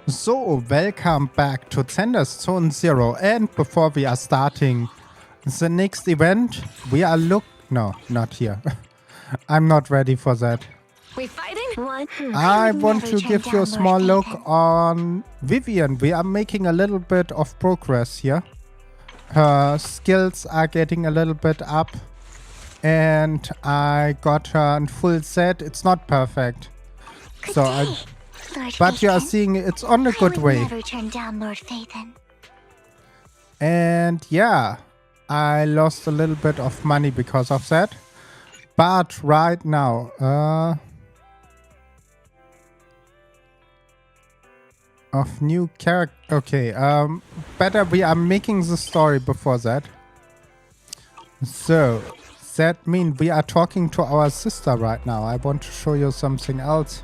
So, welcome back to Zenless Zone Zero. And before we are starting the next event, we are No, not here. I'm not ready for that. We fighting? What? I want to give you a small look on Vivian. We are making a little bit of progress here. Her skills are getting a little bit up. And I got her in full set. It's not perfect. But you are seeing it's on a good way. Never turn down Lord Phaethon. And yeah, I lost a little bit of money because of that. But right now, of new character. Okay, better we are making the story before that. So that means we are talking to our sister right now. I want to show you something else.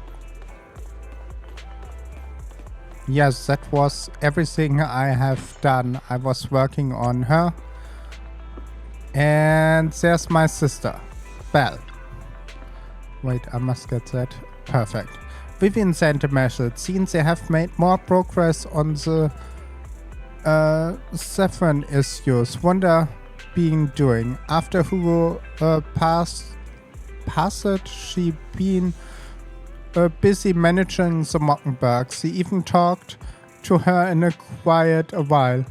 Yes, that was everything I have done. I was working on her. And there's my sister, Belle. Wait, I must get that. Perfect. Vivian sent a message. Since they have made more progress on the Saffron issues, wonder being doing. After Hugo passed, she been busy managing the Mockenbergs. He even talked to her in a quiet a while.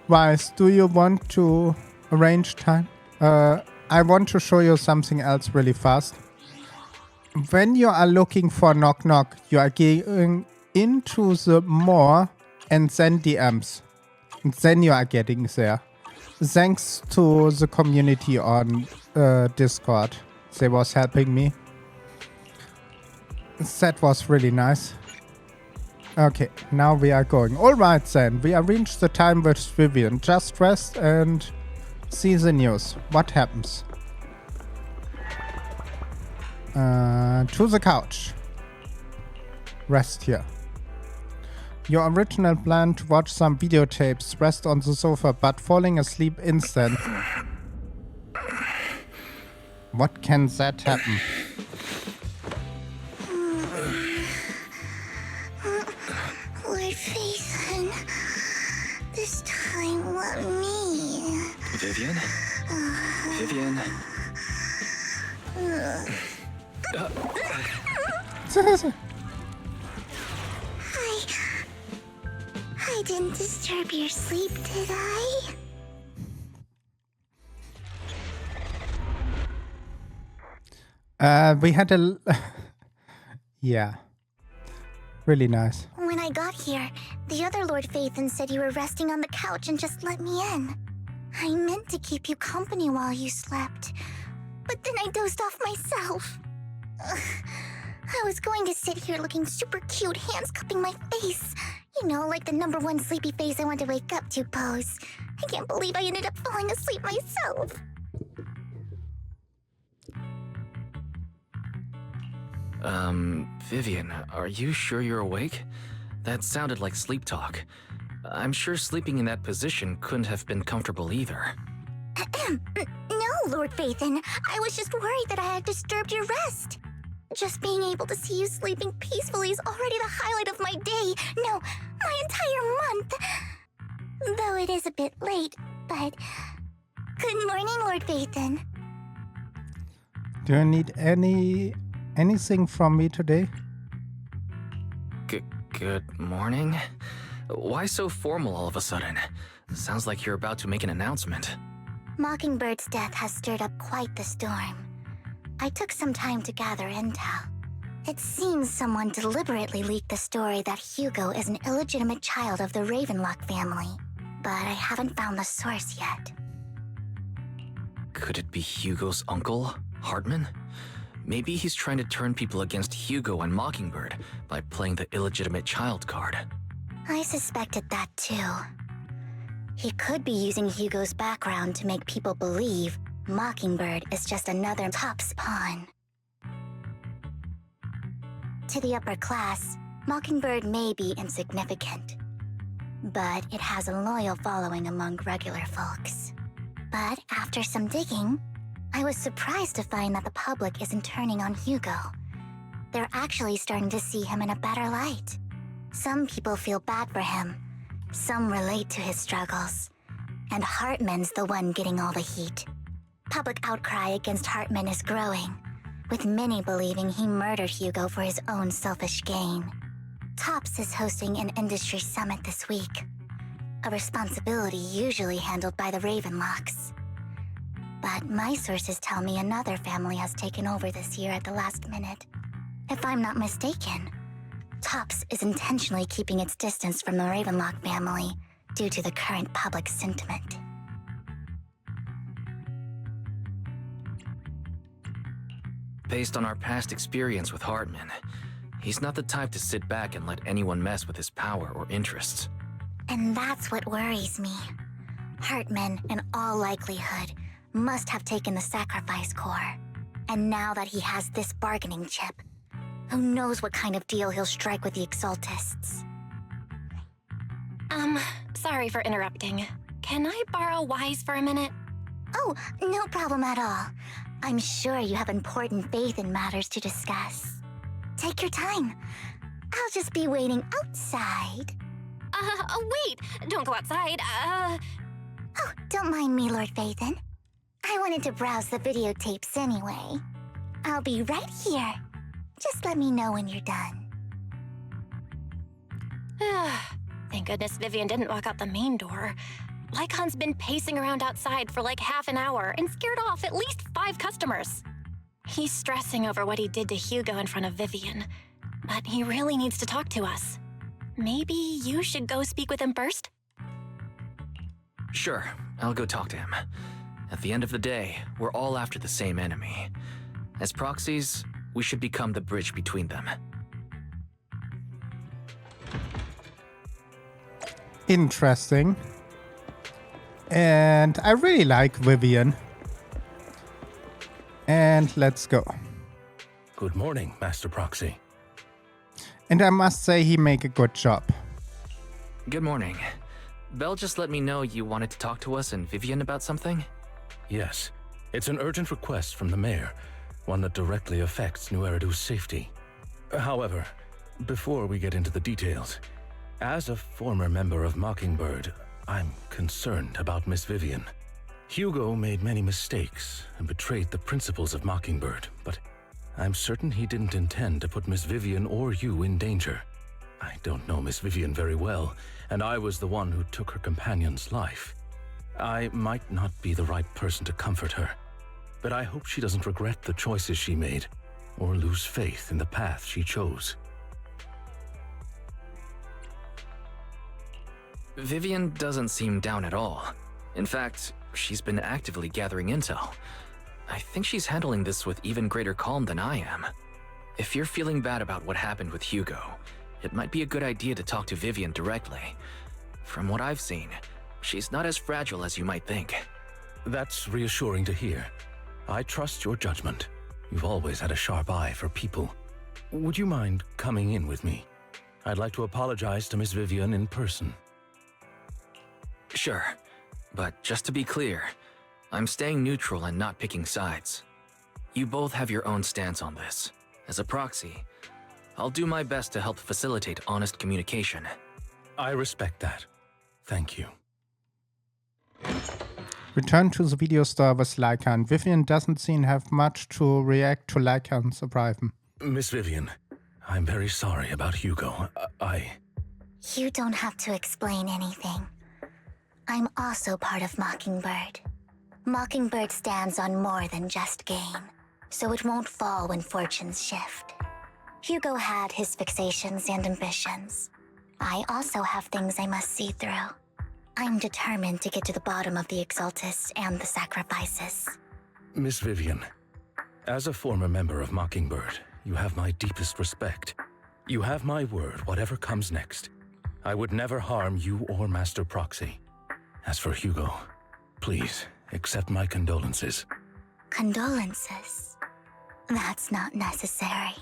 Wise, do you want to arrange time? I want to show you something else really fast. When you are looking for Knock Knock, you are going into the more and then DMs. And then you are getting there. Thanks to the community on Discord. They was helping me. That was really nice. Okay, now we are going. Alright then, we have reached the time with Vivian. Just rest and see the news. What happens? To the couch. Rest here. Your original plan to watch some videotapes, rest on the sofa, but falling asleep instant. What can that happen? Lord Phaethon, this time let me. Vivian? Vivian? I didn't disturb your sleep, did I? We had a... yeah. Really nice. When I got here, the other Lord Phaethon said you were resting on the couch and just let me in. I meant to keep you company while you slept, but then I dozed off myself. Ugh. I was going to sit here looking super cute, hands cupping my face. You know, like the #1 sleepy face I want to wake up to pose. I can't believe I ended up falling asleep myself. Vivian, are you sure you're awake? That sounded like sleep talk. I'm sure sleeping in that position couldn't have been comfortable either. No, Lord Phaethon. I was just worried that I had disturbed your rest. Just being able to see you sleeping peacefully is already the highlight of my day. No, my entire month. Though it is a bit late, but... Good morning, Lord Phaethon. Do you need anything from me today? Good morning? Why so formal all of a sudden? Sounds like you're about to make an announcement. Mockingbird's death has stirred up quite the storm. I took some time to gather intel. It seems someone deliberately leaked the story that Hugo is an illegitimate child of the Ravenlock family, but I haven't found the source yet. Could it be Hugo's uncle, Hartman? Maybe he's trying to turn people against Hugo and Mockingbird by playing the illegitimate child card. I suspected that too. He could be using Hugo's background to make people believe Mockingbird is just another top's pawn. To the upper class, Mockingbird may be insignificant, but it has a loyal following among regular folks. But after some digging, I was surprised to find that the public isn't turning on Hugo. They're actually starting to see him in a better light. Some people feel bad for him. Some relate to his struggles. And Hartman's the one getting all the heat. Public outcry against Hartman is growing, with many believing he murdered Hugo for his own selfish gain. TOPS is hosting an industry summit this week, a responsibility usually handled by the Ravenlocks. But my sources tell me another family has taken over this year at the last minute. If I'm not mistaken, TOPS is intentionally keeping its distance from the Ravenlock family due to the current public sentiment. Based on our past experience with Hartman, he's not the type to sit back and let anyone mess with his power or interests. And that's what worries me. Hartman, in all likelihood, must have taken the sacrifice core. And now that he has this bargaining chip, who knows what kind of deal he'll strike with the Exaltists. Sorry for interrupting. Can I borrow Wise for a minute? Oh, no problem at all. I'm sure you have important faith in matters to discuss. Take your time. I'll just be waiting outside. Wait! Don't go outside, Oh, don't mind me, Lord Phaethon. I wanted to browse the videotapes anyway. I'll be right here. Just let me know when you're done. Thank goodness Vivian didn't walk out the main door. Lycon's been pacing around outside for like half an hour and scared off at least 5 customers. He's stressing over what he did to Hugo in front of Vivian, but he really needs to talk to us. Maybe you should go speak with him first? Sure, I'll go talk to him. At the end of the day, we're all after the same enemy. As proxies, we should become the bridge between them. Interesting. And I really like Vivian. And let's go. Good morning, Master Proxy. And I must say he make a good job. Good morning. Belle just let me know you wanted to talk to us and Vivian about something? Yes, it's an urgent request from the mayor, one that directly affects New Eridu's safety. However, before we get into the details, as a former member of Mockingbird, I'm concerned about Miss Vivian. Hugo made many mistakes and betrayed the principles of Mockingbird, but I'm certain he didn't intend to put Miss Vivian or you in danger. I don't know Miss Vivian very well, and I was the one who took her companion's life. I might not be the right person to comfort her, but I hope she doesn't regret the choices she made or lose faith in the path she chose. Vivian doesn't seem down at all. In fact, she's been actively gathering intel. I think she's handling this with even greater calm than I am. If you're feeling bad about what happened with Hugo, it might be a good idea to talk to Vivian directly. From what I've seen, she's not as fragile as you might think. That's reassuring to hear. I trust your judgment. You've always had a sharp eye for people. Would you mind coming in with me? I'd like to apologize to Miss Vivian in person. Sure, but just to be clear, I'm staying neutral and not picking sides. You both have your own stance on this. As a proxy, I'll do my best to help facilitate honest communication. I respect that. Thank you. Return to the video store with Lycan. Vivian doesn't seem to have much to react to Lycan's arrival. Miss Vivian, I'm very sorry about Hugo. You don't have to explain anything. I'm also part of Mockingbird. Mockingbird stands on more than just gain, so it won't fall when fortunes shift. Hugo had his fixations and ambitions. I also have things I must see through. I'm determined to get to the bottom of the Exaltists and the sacrifices. Miss Vivian, as a former member of Mockingbird, you have my deepest respect. You have my word, whatever comes next. I would never harm you or Master Proxy. As for Hugo, please accept my condolences. Condolences? That's not necessary.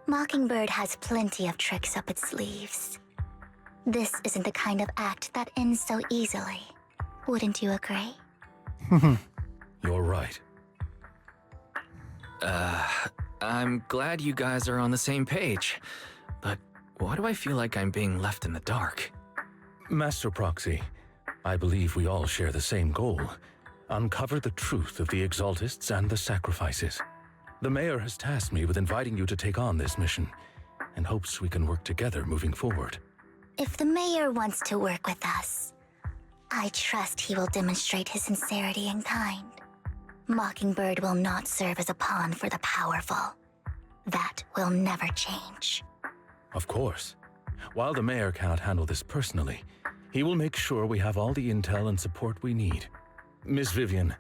Mockingbird has plenty of tricks up its sleeves. This isn't the kind of act that ends so easily. Wouldn't you agree? You're right. I'm glad you guys are on the same page. But Why do I feel like I'm being left in the dark? Master Proxy, I believe we all share the same goal. Uncover the truth of the Exaltists and the sacrifices. The Mayor has tasked me with inviting you to take on this mission, and hopes we can work together moving forward. If the mayor wants to work with us, I trust he will demonstrate his sincerity in kind. Mockingbird will not serve as a pawn for the powerful. That will never change. Of course. While the Mayor cannot handle this personally, he will make sure we have all the intel and support we need. Miss Vivian,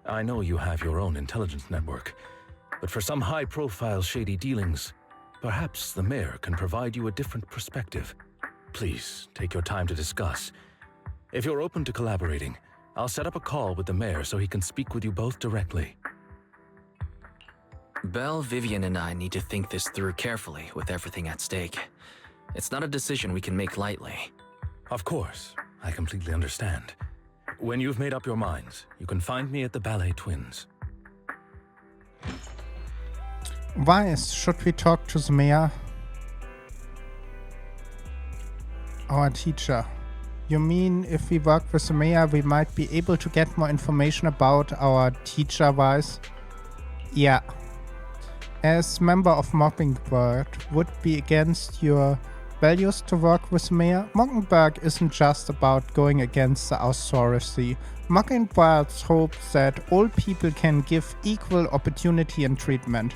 I know you have your own intelligence network, but for some high-profile shady dealings, perhaps the Mayor can provide you a different perspective. Please, take your time to discuss. If you're open to collaborating, I'll set up a call with the Mayor so he can speak with you both directly. Belle, Vivian, and I need to think this through carefully with everything at stake. It's not a decision we can make lightly. Of course, I completely understand. When you've made up your minds, you can find me at the Ballet Twins. Weiss, should we talk to the mayor? Our teacher. You mean if we work with the mayor, we might be able to get more information about our teacher, Weiss? Yeah. As member of Mockingbird, would be against your values to work with the mayor? Mockingbird isn't just about going against the authority. Mockingbird hopes that all people can give equal opportunity and treatment.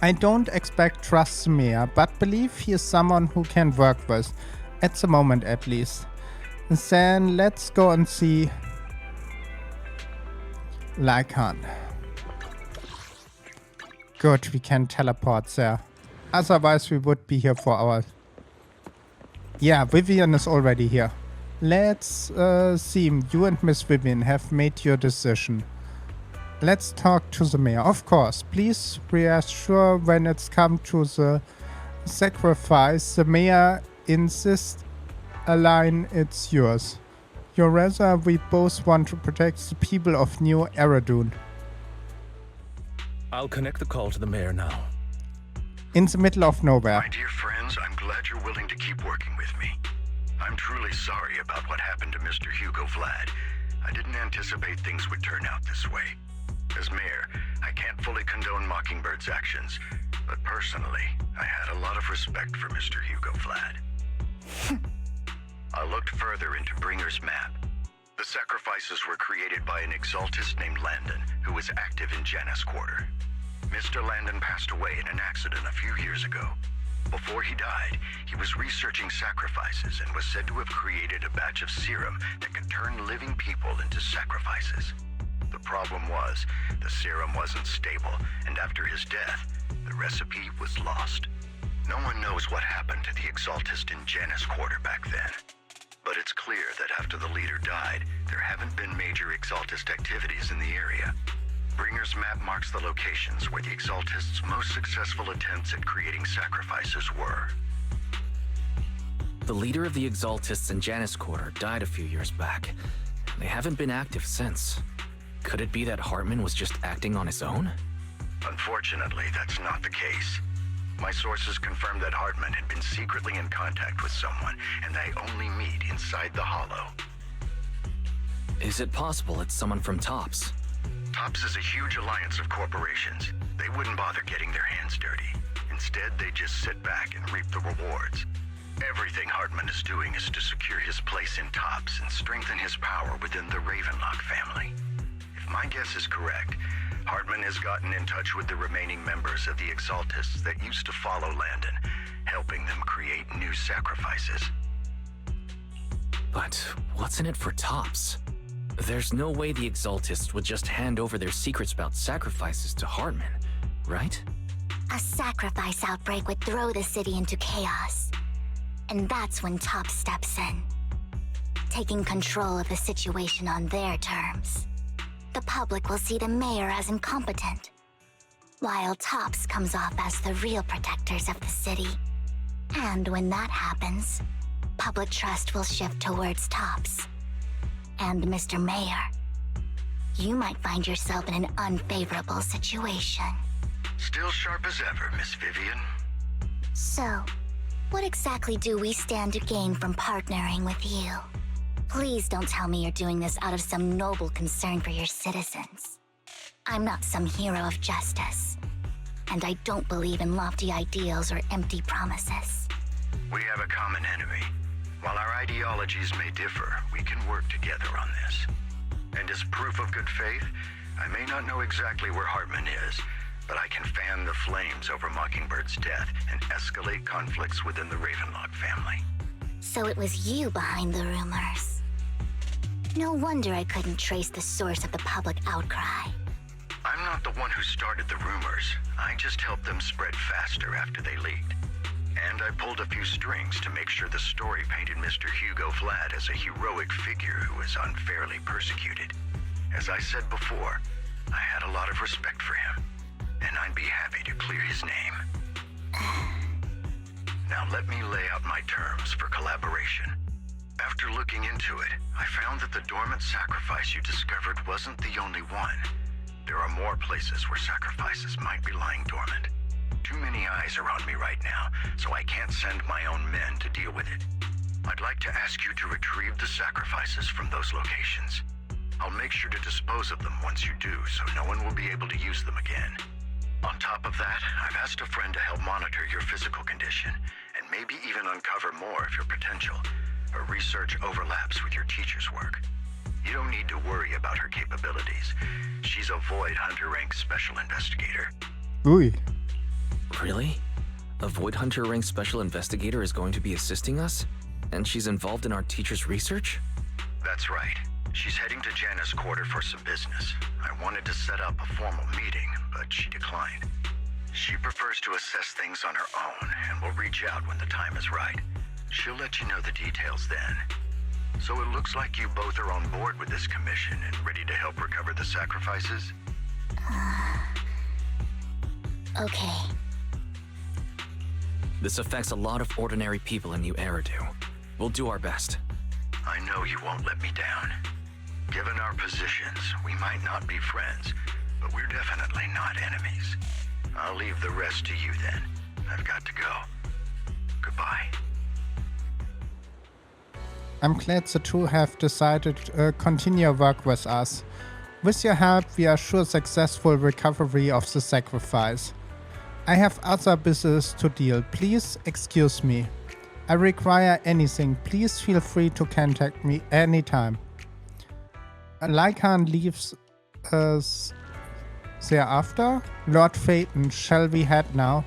I don't expect trust the mayor, but believe he is someone who can work with, at the moment at least. Then let's go and see Lycan. Good, we can teleport there. Otherwise we would be here for hours. Yeah, Vivian is already here. Let's see, you and Miss Vivian have made your decision. Let's talk to the mayor. Of course, please reassure when it's come to the sacrifice. The mayor insists a line, it's yours. Your rather, we both want to protect the people of New Eridu. I'll connect the call to the Mayor now. In the middle of nowhere. My dear friends, I'm glad you're willing to keep working with me. I'm truly sorry about what happened to Mr. Hugo Vlad. I didn't anticipate things would turn out this way. As mayor, I can't fully condone Mockingbird's actions, but personally, I had a lot of respect for Mr. Hugo Vlad. I looked further into Bringer's map. The sacrifices were created by an exaltist named Landon, who was active in Janus Quarter. Mr. Landon passed away in an accident a few years ago. Before he died, he was researching sacrifices and was said to have created a batch of serum that could turn living people into sacrifices. The problem was, the serum wasn't stable, and after his death, the recipe was lost. No one knows what happened to the exaltist in Janus Quarter back then. But it's clear that after the leader died, there haven't been major exaltist activities in the area. Bringer's map marks the locations where the exaltists' most successful attempts at creating sacrifices were. The leader of the exaltists in Janus Quarter died a few years back. They haven't been active since. Could it be that Hartman was just acting on his own? Unfortunately, that's not the case. My sources confirmed that Hartman had been secretly in contact with someone, and they only meet inside the Hollow. Is it possible it's someone from TOPS? TOPS is a huge alliance of corporations. They wouldn't bother getting their hands dirty. Instead, they just sit back and reap the rewards. Everything Hartman is doing is to secure his place in TOPS and strengthen his power within the Ravenlock family. If my guess is correct, Hartman has gotten in touch with the remaining members of the Exaltists that used to follow Landon, helping them create new sacrifices. But what's in it for TOPS? There's no way the Exaltists would just hand over their secrets about sacrifices to Hartman, right? A sacrifice outbreak would throw the city into chaos. And that's when TOPS steps in, taking control of the situation on their terms. The public will see the mayor as incompetent, while TOPS comes off as the real protectors of the city. And when that happens, public trust will shift towards TOPS. And Mr. Mayor, you might find yourself in an unfavorable situation. Still sharp as ever, Miss Vivian. So, What exactly do we stand to gain from partnering with you? Please don't tell me you're doing this out of some noble concern for your citizens. I'm not some hero of justice, and I don't believe in lofty ideals or empty promises. We have a common enemy. While our ideologies may differ, we can work together on this. And as proof of good faith, I may not know exactly where Hartman is, but I can fan the flames over Mockingbird's death and escalate conflicts within the Ravenlock family. So it was you behind the rumors. No wonder I couldn't trace the source of the public outcry. I'm not the one who started the rumors. I just helped them spread faster after they leaked. And I pulled a few strings to make sure the story painted Mr. Hugo Vlad as a heroic figure who was unfairly persecuted. As I said before, I had a lot of respect for him, and I'd be happy to clear his name. Now let me lay out my terms for collaboration. After looking into it, I found that the dormant sacrifice you discovered wasn't the only one. There are more places where sacrifices might be lying dormant. Too many eyes are on me right now, so I can't send my own men to deal with it. I'd like to ask you to retrieve the sacrifices from those locations. I'll make sure to dispose of them once you do, so no one will be able to use them again. On top of that, I've asked a friend to help monitor your physical condition, and maybe even uncover more of your potential. Her research overlaps with your teacher's work. You don't need to worry about her capabilities. She's a Void Hunter rank special investigator. Ooh. Really? A Void Hunter rank special investigator is going to be assisting us? And she's involved in our teacher's research? That's right. She's heading to Janna's quarter for some business. I wanted to set up a formal meeting, but she declined. She prefers to assess things on her own, and will reach out when the time is right. She'll let you know the details then. So it looks like you both are on board with this commission and ready to help recover the sacrifices? Okay. This affects a lot of ordinary people in New Eridu. We'll do our best. I know you won't let me down. Given our positions, we might not be friends, but we're definitely not enemies. I'll leave the rest to you then. I've got to go. Goodbye. I'm glad the two have decided to continue work with us. With your help, we assure successful recovery of the sacrifice. I have other business to deal. Please excuse me. I require anything. Please feel free to contact me anytime. Lycan leaves us thereafter. Lord Phaeton, shall we head now?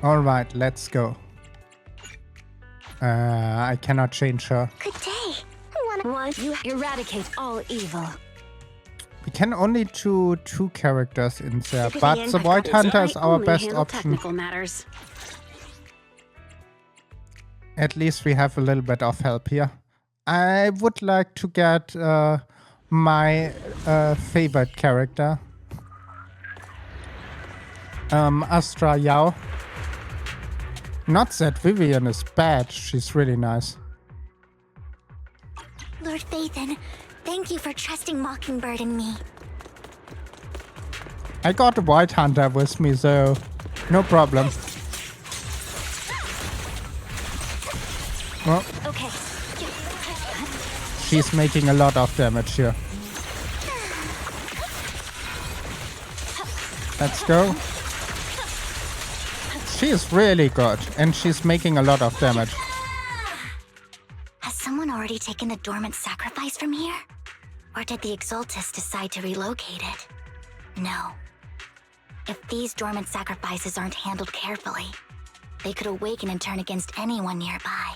Alright, let's go. I cannot change her. Good day. Want you eradicate all evil. We can only do 2 characters in there, Vivian, but the Void Hunter is our best option. Technical matters. At least we have a little bit of help here. I would like to get my favorite character. Astra Yao. Not that Vivian is bad, she's really nice. Lord Phaeton, thank you for trusting Mockingbird and me. I got a Void Hunter with me, so no problem. Well, Okay. she's making a lot of damage here. Let's go. She is really good, and she's making a lot of damage. Has someone already taken the dormant sacrifice from here? Or did the Exaltus decide to relocate it? No. If these dormant sacrifices aren't handled carefully, they could awaken and turn against anyone nearby.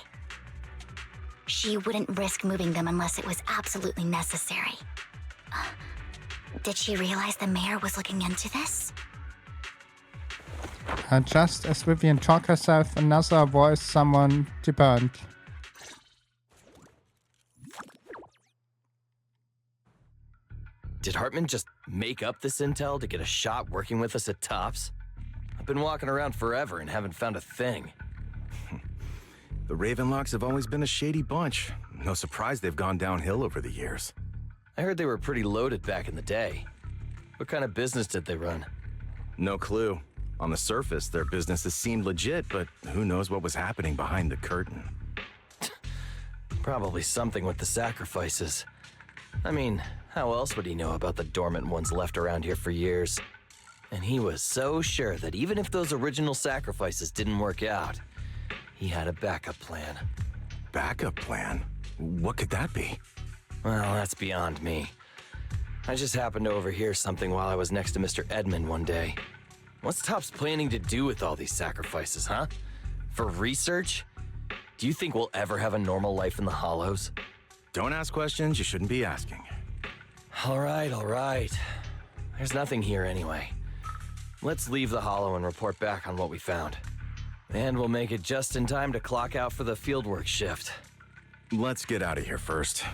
She wouldn't risk moving them unless it was absolutely necessary. Did she realize the mayor was looking into this? Just as Vivian talked herself, another voice someone debunked. Did Hartman just make up this intel to get a shot working with us at Tops? I've been walking around forever and haven't found a thing. The Ravenlocks have always been a shady bunch. No surprise they've gone downhill over the years. I heard they were pretty loaded back in the day. What kind of business did they run? No clue. On the surface, their businesses seemed legit, but who knows what was happening behind the curtain. Probably something with the sacrifices. I mean, how else would he know about the dormant ones left around here for years? And he was so sure that even if those original sacrifices didn't work out, he had a backup plan. Backup plan? What could that be? Well, that's beyond me. I just happened to overhear something while I was next to Mr. Edmund one day. What's Topps planning to do with all these sacrifices, huh? For research? Do you think we'll ever have a normal life in the Hollows? Don't ask questions you shouldn't be asking. All right. There's nothing here anyway. Let's leave the Hollow and report back on what we found. And we'll make it just in time to clock out for the fieldwork shift. Let's get out of here first.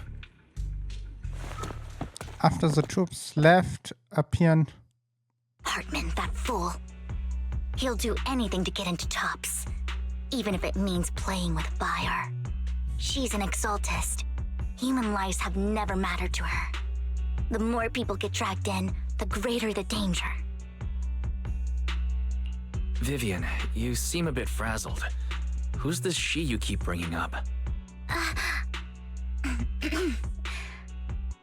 After the troops left, Appian... Hartman, that fool. He'll do anything to get into Topps, even if it means playing with fire. She's an exaltist. Human lives have never mattered to her. The more people get dragged in, the greater the danger. Vivian, you seem a bit frazzled. Who's this she you keep bringing up?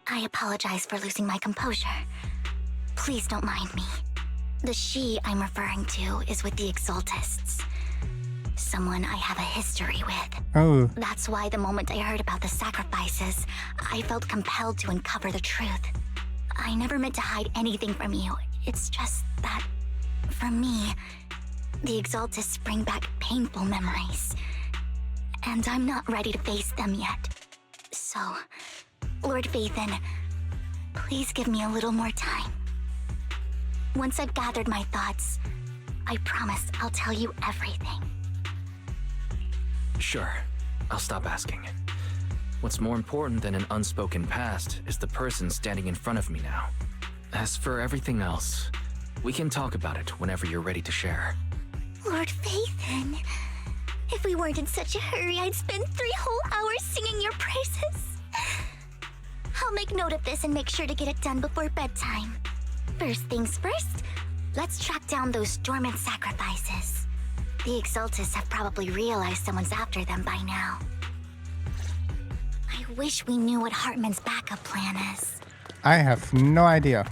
I apologize for losing my composure. Please don't mind me. The she I'm referring to is with the exaltists. Someone I have a history with. Oh. That's why the moment I heard about the sacrifices, I felt compelled to uncover the truth. I never meant to hide anything from you. It's just that, for me, the exaltists bring back painful memories. And I'm not ready to face them yet. So, Lord Vathan, please give me a little more time. Once I've gathered my thoughts, I promise I'll tell you everything. Sure, I'll stop asking. What's more important than an unspoken past is the person standing in front of me now. As for everything else, we can talk about it whenever you're ready to share. Lord Vathan, if we weren't in such a hurry, I'd spend 3 whole hours singing your praises. I'll make note of this and make sure to get it done before bedtime. First things first, let's track down those dormant sacrifices. The exaltists have probably realized someone's after them by now. I wish we knew what Hartman's backup plan is. I have no idea.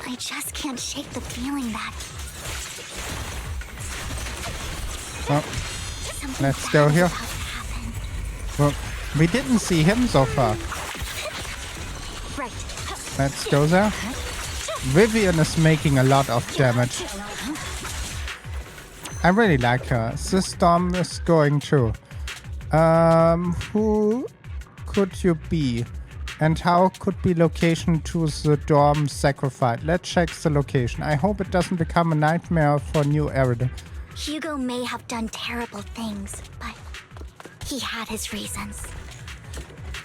I just can't shake the feeling that... Well, let's go here. Well, we didn't see him so far. Right. Let's go there. Vivian is making a lot of damage. I really like her. This storm is going too. Who could you be? And how could be location to the dorm sacrificed? Let's check the location. I hope it doesn't become a nightmare for new Eridu. Hugo may have done terrible things, but he had his reasons.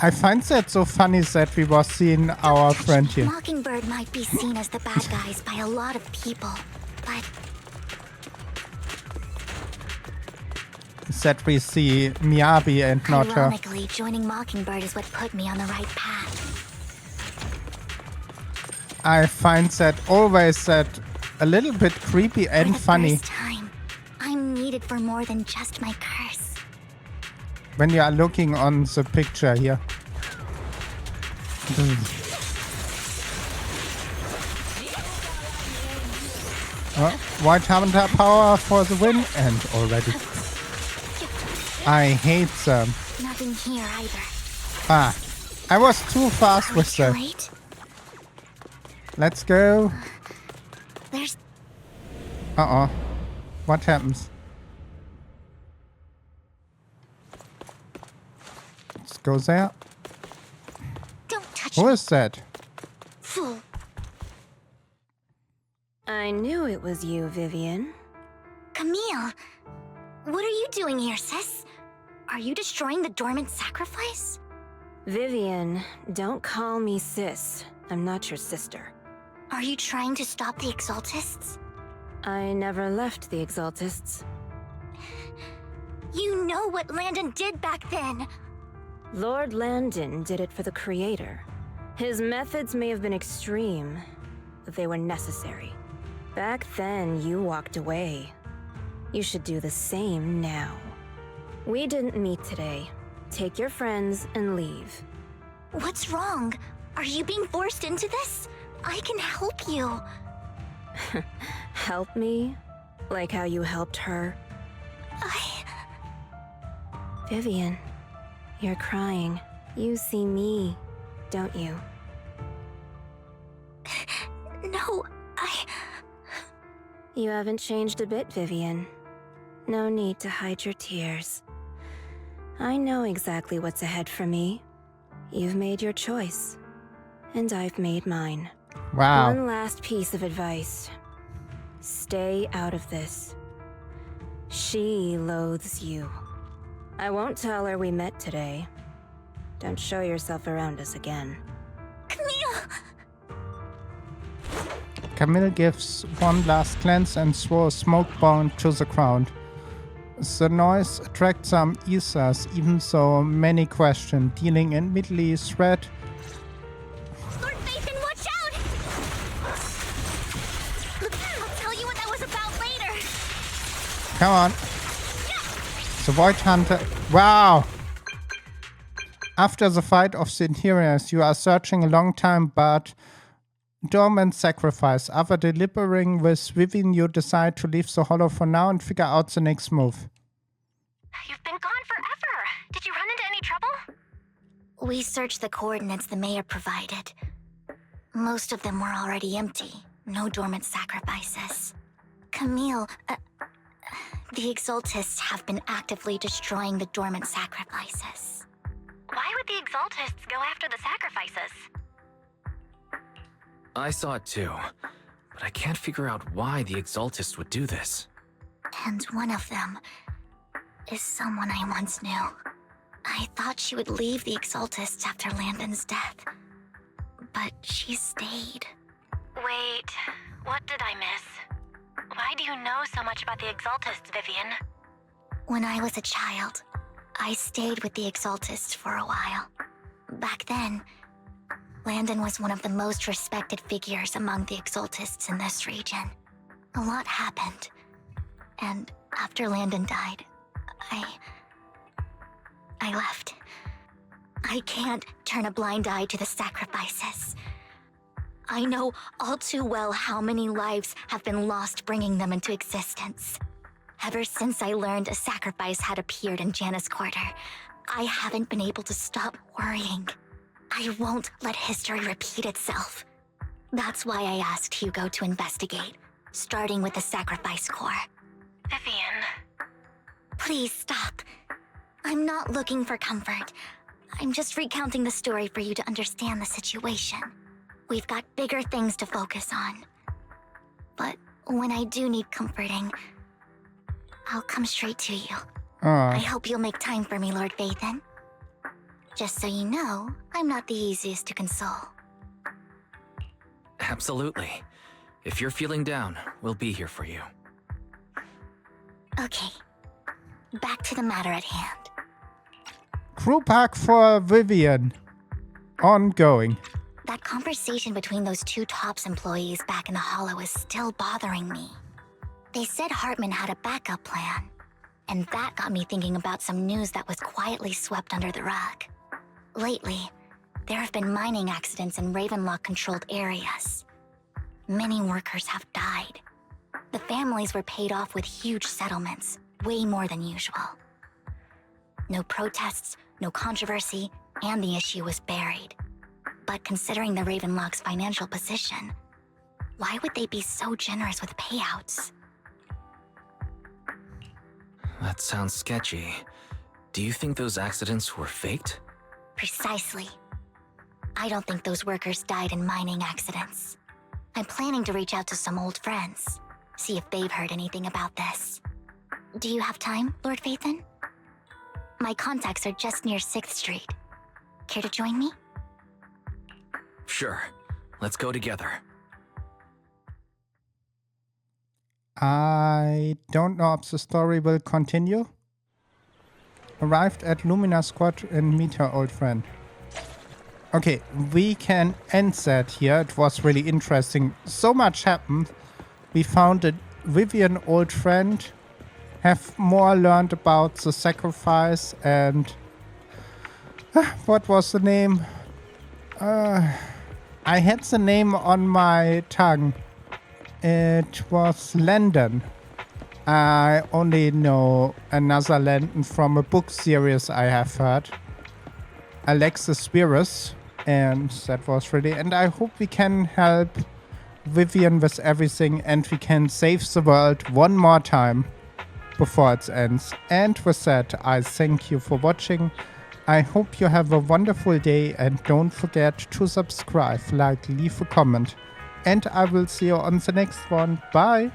I find that so funny that we were seeing our friend here. Mockingbird might be seen as the bad guys by a lot of people, but... That we see Miyabi and not her. Ironically, joining Mockingbird is what put me on the right path. I find that always that a little bit creepy and funny. For the first time, I'm needed for more than just my curse. When you are looking on the picture here. White Hunter power for the win, and already. I hate them. Nothing here either. Ah, I was too fast with them. Late? Let's go. There's... Uh-oh. What happens? Let's go there. Don't touch Who me, is that? fool. I knew it was you, Vivian. Camille, what are you doing here, sis? Are you destroying the dormant sacrifice? Vivian, don't call me sis. I'm not your sister. Are you trying to stop the exaltists? I never left the exaltists. You know what Landon did back then. Lord Landon did it for the Creator. His methods may have been extreme, but they were necessary. Back then, you walked away. You should do the same now. We didn't meet today. Take your friends and leave. What's wrong? Are you being forced into this? I can help you. Help me? Like how you helped her? Vivian, you're crying. You see me, don't you? No, You haven't changed a bit, Vivian. No need to hide your tears. I know exactly what's ahead for me. You've made your choice, and I've made mine. Wow. One last piece of advice. Stay out of this. She loathes you. I won't tell her we met today. Don't show yourself around us again. Camille! Camille gives one last glance and throws a smoke bomb to the ground. The noise attracts some ethers, even though many question, dealing immediately threat. Lord Nathan, watch out! I'll tell you what that was about later. Come on. The Void Hunter. Wow! After the fight of the interiors, you are searching a long time, but dormant sacrifice. After deliberating with Vivian, you decide to leave the hollow for now and figure out the next move. You've been gone forever. Did you run into any trouble? We searched the coordinates the mayor provided. Most of them were already empty. No dormant sacrifices. Camille, the Exaltists have been actively destroying the dormant sacrifices. Why would the Exaltists go after the sacrifices? I saw it too, but I can't figure out why the Exaltists would do this. And one of them is someone I once knew. I thought she would leave the Exaltists after Landon's death, but she stayed. Wait, what did I miss? Why do you know so much about the Exaltists, Vivian? When I was a child, I stayed with the Exaltists for a while. Back then, Landon was one of the most respected figures among the Exaltists in this region. A lot happened, and after Landon died, I left. I can't turn a blind eye to the sacrifices. I know all too well how many lives have been lost bringing them into existence. Ever since I learned a sacrifice had appeared in Janus Quarter, I haven't been able to stop worrying. I won't let history repeat itself. That's why I asked Hugo to investigate, starting with the Sacrifice Corps. Vivian. Please stop. I'm not looking for comfort. I'm just recounting the story for you to understand the situation. We've got bigger things to focus on. But when I do need comforting, I'll come straight to you. I hope you'll make time for me, Lord Vathan. Just so you know, I'm not the easiest to console. Absolutely. If you're feeling down, we'll be here for you. Okay. Back to the matter at hand. Crew pack for Vivian. Ongoing. That conversation between those two TOPS employees back in the Hollow is still bothering me. They said Hartman had a backup plan, and that got me thinking about some news that was quietly swept under the rug. Lately, there have been mining accidents in Ravenlock-controlled areas. Many workers have died. The families were paid off with huge settlements, way more than usual. No protests, no controversy, and the issue was buried. But considering the Ravenlock's financial position, why would they be so generous with payouts? That sounds sketchy. Do you think those accidents were faked? Precisely. I don't think those workers died in mining accidents. I'm planning to reach out to some old friends, see if they've heard anything about this. Do you have time, Lord Vathan? My contacts are just near 6th Street. Care to join me? Sure. Let's go together. I don't know if the story will continue. Arrived at Lumina Squad and meet her old friend. Okay, we can end that here. It was really interesting. So much happened. we found a Vivian old friend, have more learned about the sacrifice and what was the name? I had the name on my tongue. It was Landon. I only know another Landon from a book series I have heard. Alexis Virus. And that was really... And I hope we can help Vivian with everything and we can save the world one more time before it ends. And with that, I thank you for watching. I hope you have a wonderful day and don't forget to subscribe, like, leave a comment. And I will see you on the next one. Bye!